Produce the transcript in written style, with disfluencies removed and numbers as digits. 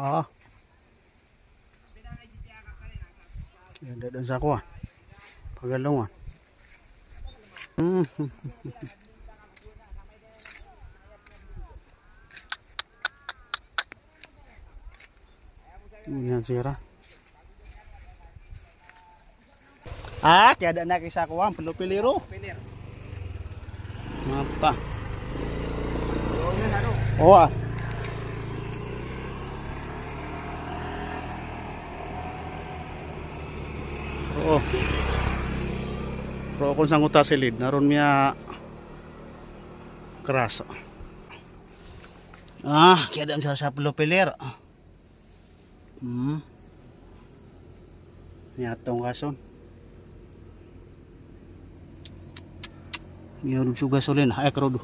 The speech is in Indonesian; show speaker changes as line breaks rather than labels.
Ah. Ada dan sa ako ah. Pagalungan. Yan sira. Ah, kaya ada na kisa ko ang pelupiliro. Mata. Oh ah. Oo. Pero kung sang uta silid, naron miya keras. Ah, kaya dam sa pelupilir. Nyatong kason. Minum juga solin, ay krodo.